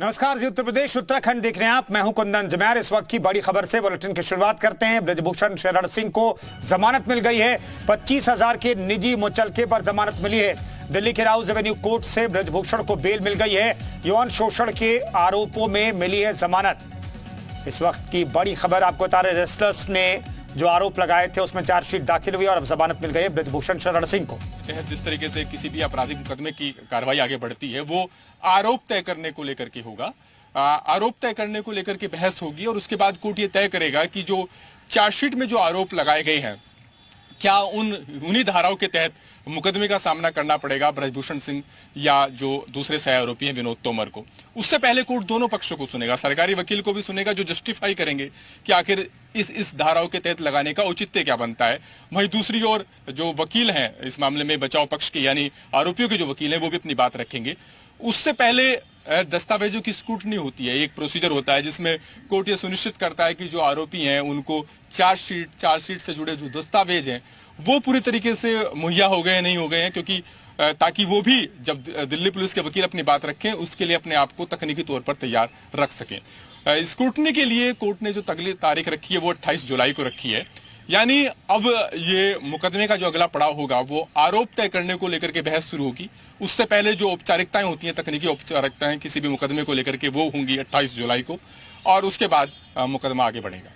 नमस्कार जी, उत्तर प्रदेश उत्तराखंड देख रहे हैं आप। मैं हूं कुंदन जमैर। इस वक्त की बड़ी खबर से बुलेटिन की शुरुआत करते हैं। ब्रजभूषण शरण सिंह को जमानत मिल गई है। 25,000 के निजी मुचलके पर जमानत मिली है। दिल्ली के राउज एवेन्यू कोर्ट से ब्रजभूषण को बेल मिल गई है। यौन शोषण के आरोपों में मिली है जमानत। इस वक्त की बड़ी खबर आपको बता रहे, रेस्लर्स ने जो आरोप लगाए थे उसमें चार्जशीट दाखिल हुई और अब जमानत मिल गई है ब्रजभूषण शरण सिंह को। जिस तरीके से किसी भी आपराधिक मुकदमे की कार्रवाई आगे बढ़ती है वो आरोप तय करने को लेकर के होगा। आरोप तय करने को लेकर के बहस होगी और उसके बाद कोर्ट ये तय करेगा कि जो चार्जशीट में जो आरोप लगाए गए हैं क्या उन्हीं धाराओं के तहत मुकदमे का सामना करना पड़ेगा ब्रजभूषण सिंह या जो दूसरे सह आरोपी हैं विनोद तोमर को। उससे पहले कोर्ट दोनों पक्षों को सुनेगा, सरकारी वकील को भी सुनेगा जो जस्टिफाई करेंगे कि आखिर इस धाराओं के तहत लगाने का औचित्य क्या बनता है। वहीं दूसरी ओर जो वकील हैं इस मामले में बचाव पक्ष के यानी आरोपियों के जो वकील हैं वो भी अपनी बात रखेंगे। उससे पहले दस्तावेजों की स्क्रूटनी होती है, एक प्रोसीजर होता है जिसमें कोर्ट ये सुनिश्चित करता है कि जो आरोपी हैं उनको चार्जशीट से जुड़े जो दस्तावेज हैं वो पूरी तरीके से मुहैया हो गए नहीं हो गए हैं, क्योंकि ताकि वो भी जब दिल्ली पुलिस के वकील अपनी बात रखें उसके लिए अपने आप को तकनीकी तौर पर तैयार रख सकें। स्क्रूटनी के लिए कोर्ट ने जो अगली तारीख रखी है वो 28 जुलाई को रखी है। यानी अब ये मुकदमे का जो अगला पड़ाव होगा वो आरोप तय करने को लेकर के बहस शुरू होगी। उससे पहले जो औपचारिकताएं होती हैं, तकनीकी औपचारिकताएं किसी भी मुकदमे को लेकर के वो होंगी 28 जुलाई को और उसके बाद मुकदमा आगे बढ़ेगा।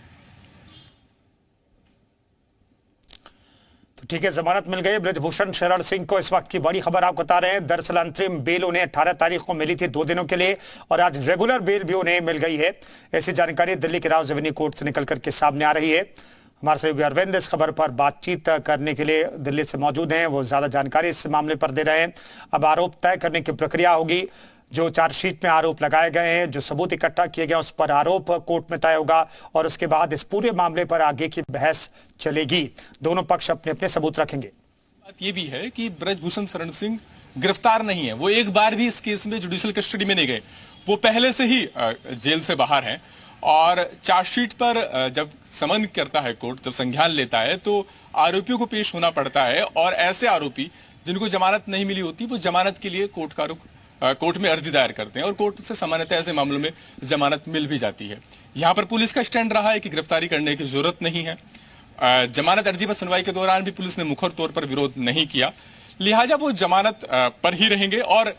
तो ठीक है, जमानत मिल गई ब्रजभूषण शरण सिंह को। इस वक्त की बड़ी खबर आपको बता रहे हैं। दरअसल अंतरिम बेल उन्हें 18 तारीख को मिली थी 2 दिनों के लिए और आज रेगुलर बेल भी उन्हें मिल गई है। ऐसी जानकारी दिल्ली के राउज एवेन्यू कोर्ट से निकल करके सामने आ रही है। हमारे सहयोगी अरविंद इस खबर पर बातचीत करने के लिए दिल्ली से मौजूद हैं, वो ज्यादा जानकारी इस मामले पर दे रहे हैं। अब आरोप तय करने की प्रक्रिया होगी। जो चार्जशीट में आरोप लगाए गए हैं, जो सबूत इकट्ठा किए गए उस पर आरोप कोर्ट में तय होगा और उसके बाद इस पूरे मामले पर आगे की बहस चलेगी। दोनों पक्ष अपने अपने सबूत रखेंगे। बात यह भी है कि ब्रजभूषण शरण सिंह गिरफ्तार नहीं है, वो एक बार भी इस केस में जुडिशियल कस्टडी में नहीं गए, वो पहले से ही जेल से बाहर हैं। और चार्जशीट पर जब समन करता है कोर्ट, जब संज्ञान लेता है तो आरोपियों को पेश होना पड़ता है और ऐसे आरोपी जिनको जमानत नहीं मिली होती वो जमानत के लिए कोर्ट में अर्जी दायर करते हैं और कोर्ट से सामान्यतः ऐसे मामलों में जमानत मिल भी जाती है। यहाँ पर पुलिस का स्टैंड रहा है कि गिरफ्तारी करने की जरूरत नहीं है। जमानत अर्जी पर सुनवाई के दौरान भी पुलिस ने मुखर तौर पर विरोध नहीं किया, लिहाजा वो जमानत पर ही रहेंगे। और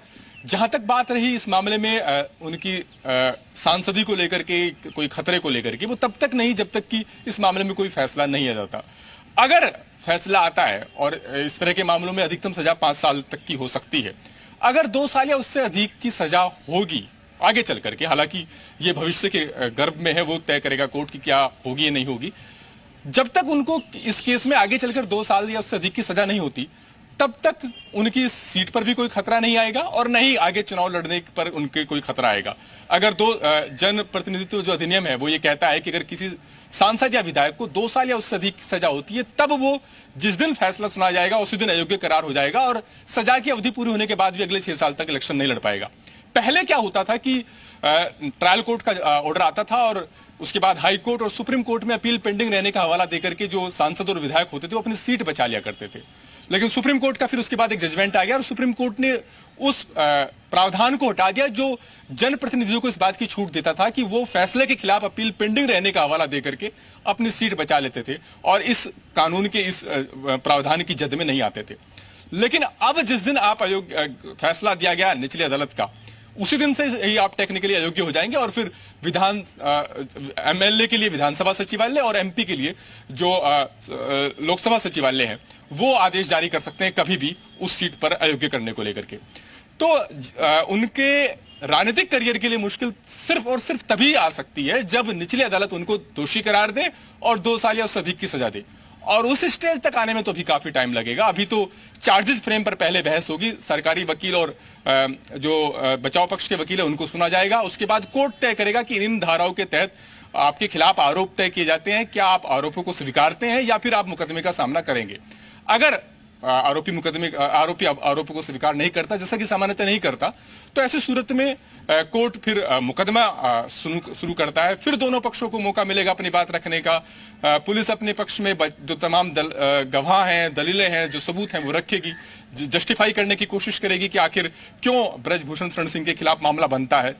जहां तक बात रही इस मामले में उनकी सांसदी को लेकर के, कोई खतरे को लेकर के, वो तब तक नहीं जब तक कि इस मामले में कोई फैसला नहीं आ जाता। अगर फैसला आता है और इस तरह के मामलों में अधिकतम सजा 5 साल तक की हो सकती है, अगर 2 साल या उससे अधिक की सजा होगी आगे चल करके, हालांकि ये भविष्य के गर्भ में है, वो तय करेगा कोर्ट की क्या होगी या नहीं होगी। जब तक उनको इस केस में आगे चलकर 2 साल या उससे अधिक की सजा नहीं होती तब तक उनकी सीट पर भी कोई खतरा नहीं आएगा और न ही आगे चुनाव लड़ने पर उनके कोई खतरा आएगा। अगर जन प्रतिनिधित्व जो अधिनियम है वो ये कहता है कि अगर किसी सांसद या विधायक को 2 साल या उससे अधिक सजा होती है तब वो जिस दिन फैसला सुना जाएगा उसी दिन अयोग्य करार हो जाएगा और सजा की अवधि पूरी होने के बाद भी अगले 6 साल तक इलेक्शन नहीं लड़ पाएगा। पहले क्या होता था कि ट्रायल कोर्ट का ऑर्डर आता था और उसके बाद हाई कोर्ट और सुप्रीम कोर्ट में अपील पेंडिंग रहने का हवाला देकर के जो सांसद और विधायक होते थे वो अपनी सीट बचा लिया करते थे। लेकिन सुप्रीम कोर्ट का फिर उसके बाद एक जजमेंट आ गया और सुप्रीम कोर्ट ने उस प्रावधान को हटा दिया जो जनप्रतिनिधियों को इस बात की छूट देता था कि वो फैसले के खिलाफ अपील पेंडिंग रहने का हवाला देकर के अपनी सीट बचा लेते थे और इस कानून के इस प्रावधान की जद में नहीं आते थे। लेकिन अब जिस दिन आप फैसला दिया गया निचली अदालत का, उसी दिन से ही आप टेक्निकली अयोग्य हो जाएंगे और फिर एमएलए के लिए विधानसभा सचिवालय और एमपी के लिए जो लोकसभा सचिवालय है वो आदेश जारी कर सकते हैं कभी भी उस सीट पर अयोग्य करने को लेकर के। तो उनके राजनीतिक करियर के लिए मुश्किल सिर्फ और सिर्फ तभी आ सकती है जब निचली अदालत उनको दोषी करार दे और 2 साल या उससे अधिक की सजा दे, और उस स्टेज तक आने में तो अभी काफी टाइम लगेगा। अभी तो चार्जेस फ्रेम पर पहले बहस होगी, सरकारी वकील और जो बचाव पक्ष के वकील है उनको सुना जाएगा। उसके बाद कोर्ट तय करेगा कि इन धाराओं के तहत आपके खिलाफ आरोप तय किए जाते हैं, क्या आप आरोपों को स्वीकारते हैं या फिर आप मुकदमे का सामना करेंगे। अगर आरोपी आरोपों को स्वीकार नहीं करता, जैसा कि सामान्यतः नहीं करता, तो ऐसी सूरत में कोर्ट फिर मुकदमा शुरू करता है। फिर दोनों पक्षों को मौका मिलेगा अपनी बात रखने का। पुलिस अपने पक्ष में जो तमाम गवाह हैं, दलीलें हैं, जो सबूत हैं वो रखेगी, जस्टिफाई करने की कोशिश करेगी कि आखिर क्यों ब्रजभूषण शरण सिंह के खिलाफ मामला बनता है।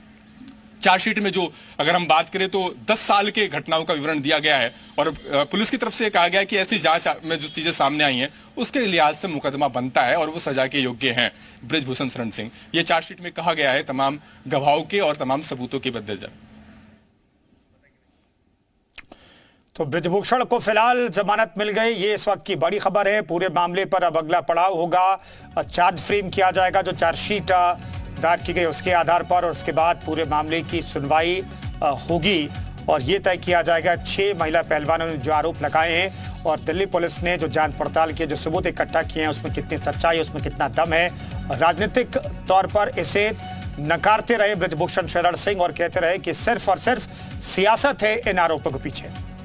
चार्जशीट में जो अगर हम बात करें तो 10 साल के घटनाओं का विवरण दिया गया है और पुलिस की तरफ से कहा गया है कि ऐसी जांच में जो चीजें सामने आई हैं उसके लिहाज से मुकदमा बनता है और वो सजा के योग्य हैं ब्रजभूषण शरण सिंह। ये चार्जशीट में कहा गया है तमाम गवाहों के और तमाम सबूतों के मद्देनजर। तो ब्रजभूषण को फिलहाल जमानत मिल गई, ये इस वक्त की बड़ी खबर है। पूरे मामले पर अब अगला पड़ाव होगा, चार्ज फ्रेम किया जाएगा जो चार्जशीट दायर की गई उसके आधार पर, और उसके बाद पूरे मामले की सुनवाई होगी और ये तय किया जाएगा 6 महिला पहलवानों ने जो आरोप लगाए हैं और दिल्ली पुलिस ने जो जांच पड़ताल की, जो सबूत इकट्ठा किए हैं उसमें कितनी सच्चाई, उसमें कितना दम है। राजनीतिक तौर पर इसे नकारते रहे ब्रजभूषण शरण सिंह और कहते रहे कि सिर्फ और सिर्फ सियासत है इन आरोपों के पीछे।